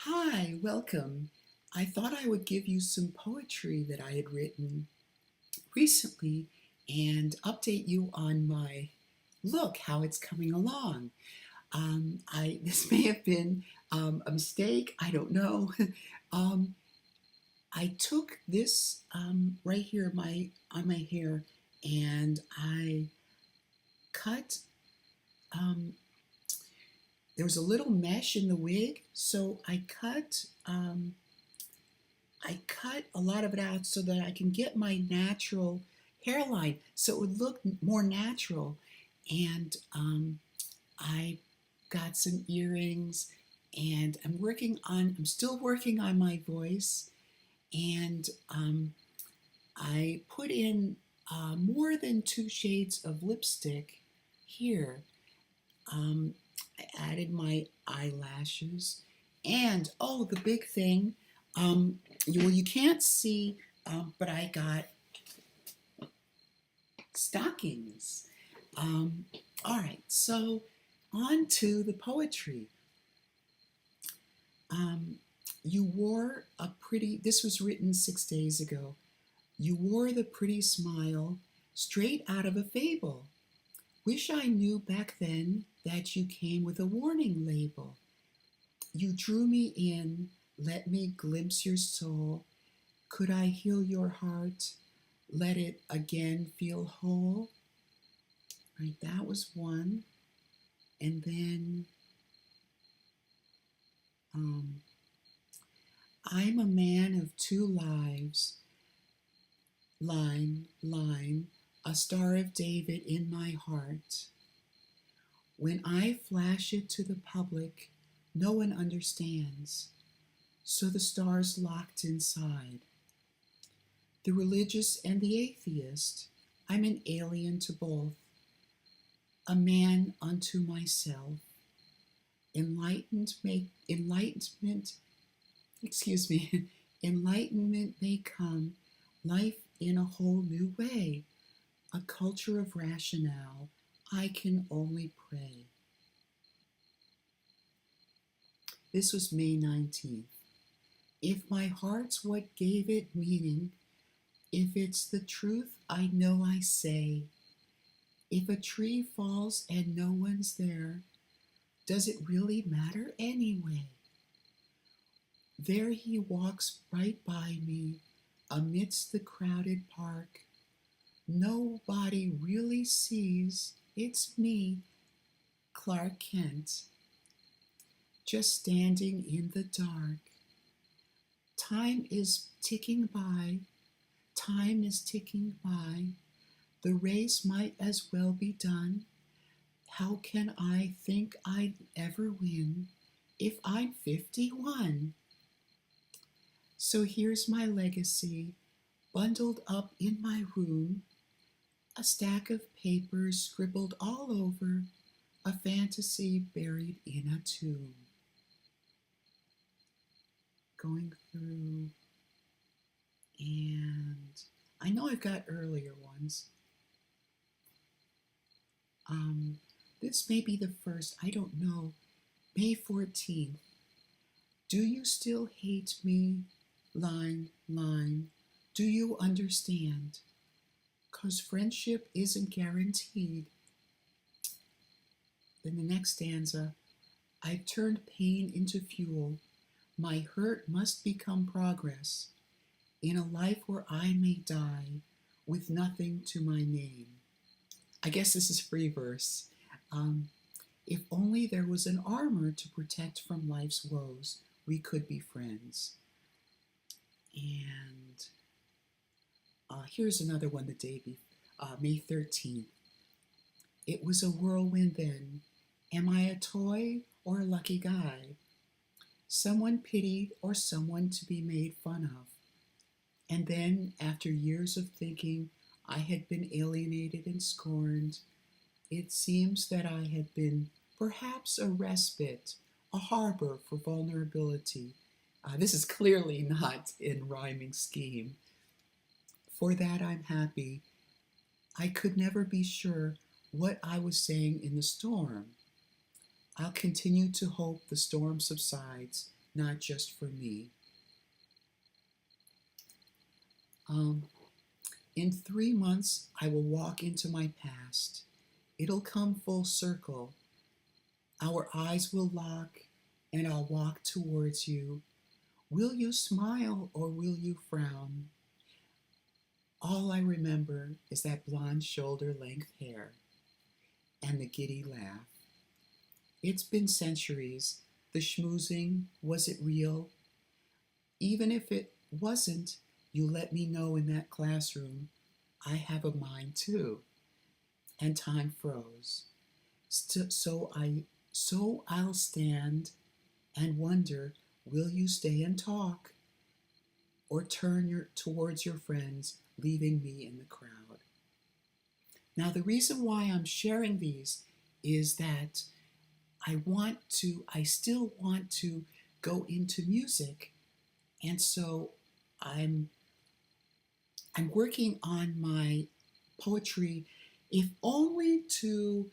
Hi, welcome. I thought I would give you some poetry that I had written recently and update you on my look, how it's coming along. This may have been a mistake. I don't know. um, I took this right here on my hair and I cut. Um, there was a little mesh in the wig, so I cut a lot of it out so that I can get my natural hairline so it would look more natural. And I got some earrings and I'm still working on my voice. And I put in more than two shades of lipstick here. Um, I added my eyelashes. And oh, the big thing, you can't see, but I got stockings. Um, all right, so on to the poetry. Um, you wore a pretty, this was written 6 days ago. You wore the pretty smile straight out of a fable. Wish I knew back then that you came with a warning label. You drew me in, let me glimpse your soul. Could I heal your heart? Let it again feel whole. Right, that was one. And then um, I'm a man of two lives. Line, a star of David in my heart. When I flash it to the public, no one understands. So the star's locked inside. The religious and the atheist, I'm an alien to both. A man unto myself. Enlightenment, excuse me, enlightenment may come, life in a whole new way, a culture of rationale, I can only pray. This was May 19th. If my heart's what gave it meaning, if it's the truth I know I say, if a tree falls and no one's there, does it really matter anyway? There he walks right by me amidst the crowded park. Nobody really sees it's me, Clark Kent, just standing in the dark. Time is ticking by, time is ticking by. The race might as well be done. How can I think I'd ever win if I'm 51? So here's my legacy, bundled up in my room, a stack of papers scribbled all over, a fantasy buried in a tomb. Going through, and I know I've got earlier ones. This may be the first, I don't know, May 14th. Do you still hate me? Line. Do you understand? 'Cause friendship isn't guaranteed. Then the next stanza, I've turned pain into fuel. My hurt must become progress in a life where I may die with nothing to my name. I guess this is free verse. Um, if only there was an armor to protect from life's woes, we could be friends. And here's another one the day before, May 13th. It was a whirlwind then. Am I a toy or a lucky guy? Someone pitied or someone to be made fun of. And then, after years of thinking I had been alienated and scorned, it seems that I had been perhaps a respite, a harbor for vulnerability. This is clearly not in rhyming scheme. For that I'm happy. I could never be sure what I was saying in the storm. I'll continue to hope the storm subsides, not just for me. Um, in 3 months, I will walk into my past. It'll come full circle. Our eyes will lock, and I'll walk towards you. Will you smile or will you frown? All I remember is that blonde shoulder length hair and the giddy laugh. It's been centuries. The schmoozing, was it real? Even if it wasn't, you let me know in that classroom. I have a mind too. And time froze. So I'll stand and wonder, will you stay and talk or turn towards your friends, leaving me in the crowd? Now, the reason why I'm sharing these is that I still want to go into music. And so I'm working on my poetry, if only to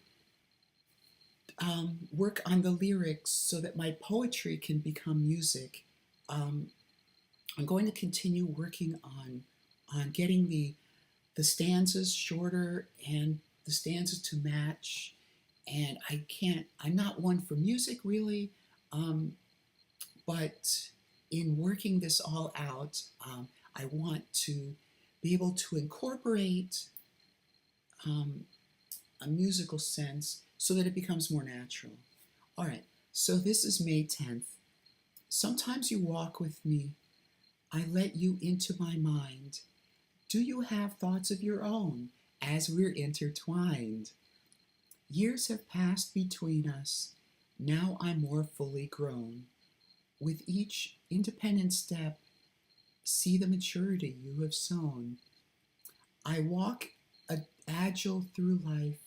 work on the lyrics so that my poetry can become music. Um, I'm going to continue working on getting the stanzas shorter and the stanzas to match. And I'm not one for music really, but in working this all out, I want to be able to incorporate um, a musical sense so that it becomes more natural. All right, so this is May 10th. Sometimes you walk with me. I let you into my mind. Do you have thoughts of your own as we're intertwined? Years have passed between us. Now I'm more fully grown. With each independent step, see the maturity you have sown. I walk agile through life,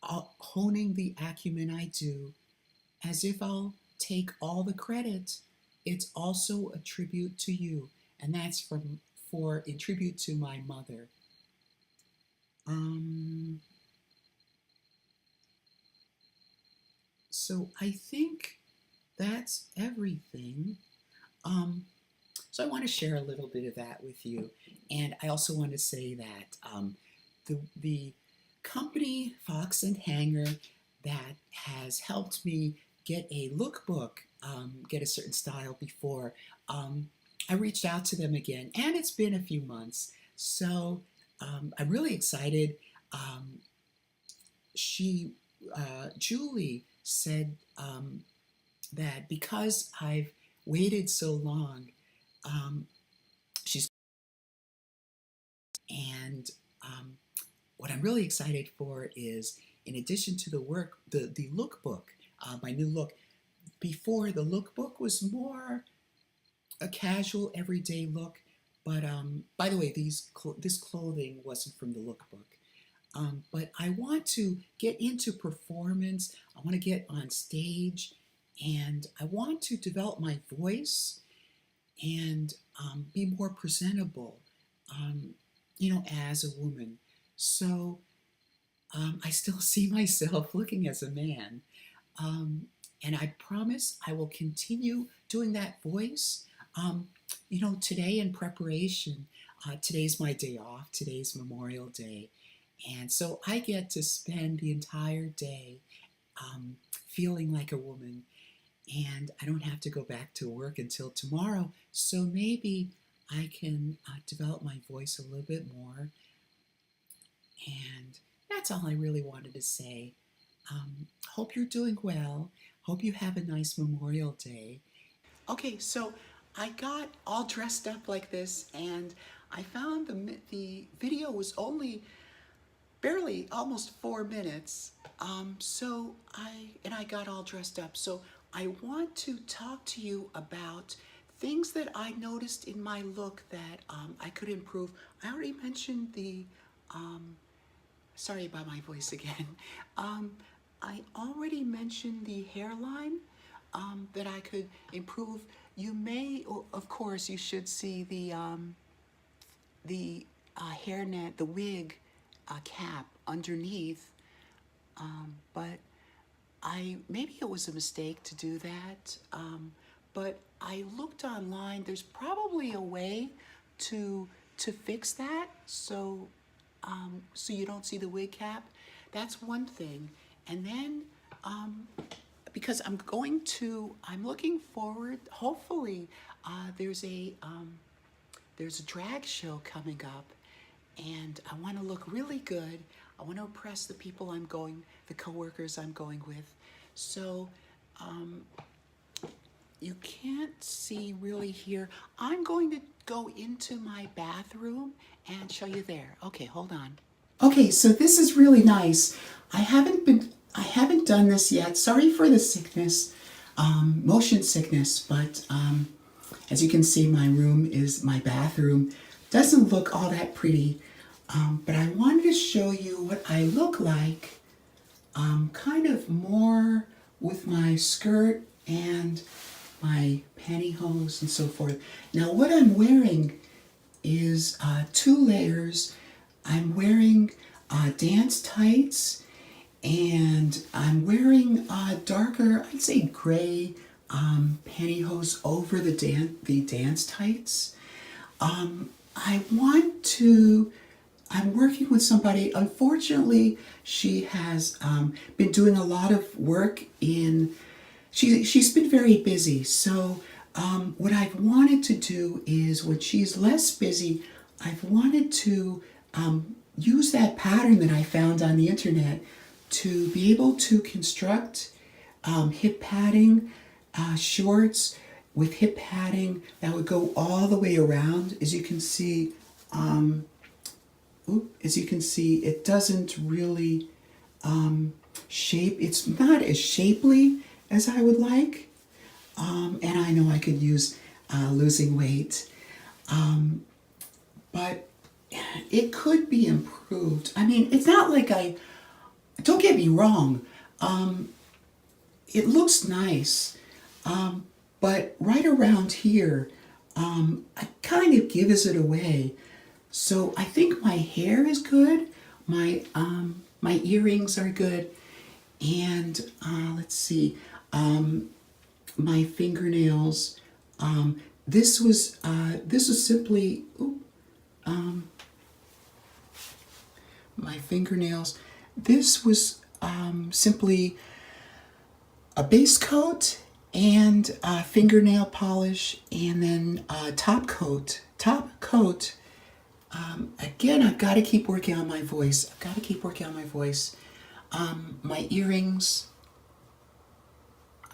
honing the acumen I do, as if I'll take all the credit. It's also a tribute to you, and that's in tribute to my mother. Um, so I think that's everything. Um, so I want to share a little bit of that with you, and I also want to say that the company Fox and Hanger that has helped me get a lookbook, get a certain style before. I reached out to them again, and it's been a few months, so I'm really excited. Um, Julie said that because I've waited so long, um, she's and what I'm really excited for is, in addition to the work, the lookbook, my new look. Before, the lookbook was more a casual, everyday look, but by the way, this clothing wasn't from the lookbook. But I want to get into performance. I want to get on stage, and I want to develop my voice and be more presentable, um, as a woman. So I still see myself looking as a man. Um, and I promise I will continue doing that voice. Um, today in preparation, today's my day off, today's Memorial Day. And so I get to spend the entire day feeling like a woman, and I don't have to go back to work until tomorrow. So maybe I can develop my voice a little bit more. And that's all I really wanted to say. Hope you're doing well. Hope you have a nice Memorial Day. Okay, so I got all dressed up like this, and I found the video was only barely almost 4 minutes. I got all dressed up. So I want to talk to you about things that I noticed in my look that I could improve. I already mentioned sorry about my voice again. Um, I already mentioned the hairline that I could improve. You may, of course, you should see the hairnet, the wig cap underneath, but maybe it was a mistake to do that, but I looked online. There's probably a way to fix that, so so you don't see the wig cap. That's one thing. And then because I'm looking forward. Hopefully, there's a drag show coming up, and I want to look really good. I want to impress the coworkers I'm going with. So you can't see really here. I'm going to go into my bathroom and show you there. Okay, hold on. Okay, so this is really nice. I haven't done this yet. Sorry for the sickness, motion sickness, but as you can see, my bathroom. Doesn't look all that pretty, but I wanted to show you what I look like, kind of more with my skirt and my pantyhose and so forth. Now what I'm wearing is 2 layers. I'm wearing dance tights, and I'm wearing darker, I'd say gray pantyhose over the dance tights. I'm working with somebody. Unfortunately, she has been doing a lot of work she's been very busy. So what I've wanted to do is, when she's less busy, I've wanted to use that pattern that I found on the internet to be able to construct hip padding shorts with hip padding that would go all the way around. As you can see, it doesn't really shape. It's not as shapely as I would like. And I know I could use losing weight, but it could be improved. I mean, it's not like don't get me wrong, it looks nice, but right around here, I kind of gives it away. So I think my hair is good, my earrings are good, and let's see, my fingernails. This was simply my fingernails. This was simply a base coat and fingernail polish, and then top coat. Again, I've got to keep working on my voice. My earrings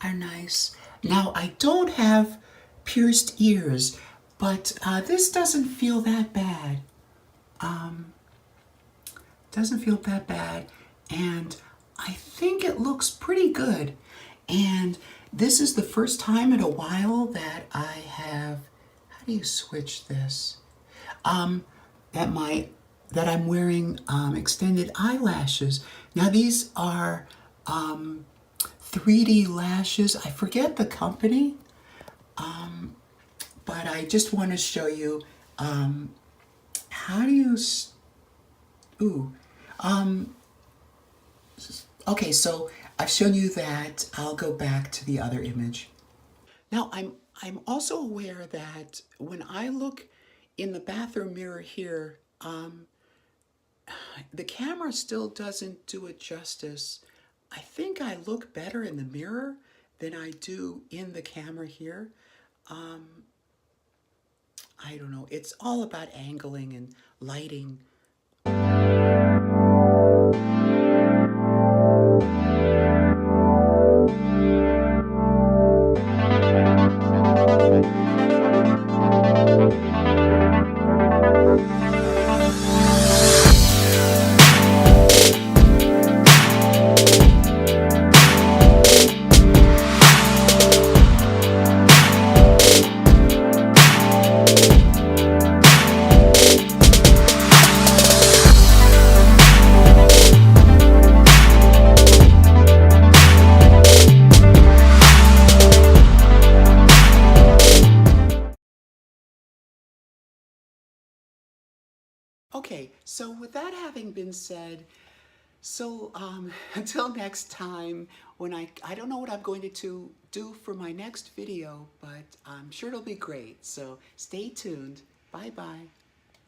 are nice. Now, I don't have pierced ears, but this doesn't feel that bad. And I think it looks pretty good. And this is the first time in a while that I have, how do you switch this? That I'm wearing extended eyelashes. Now these are 3D lashes. I forget the company, but I just want to show you how do you. Okay, so I've shown you that. I'll go back to the other image. Now I'm also aware that when I look in the bathroom mirror here, the camera still doesn't do it justice. I think I look better in the mirror than I do in the camera here. I don't know. It's all about angling and lighting. Okay, so with that having been said, So until next time, when I don't know what I'm going to do for my next video, but I'm sure it'll be great. So stay tuned. Bye bye.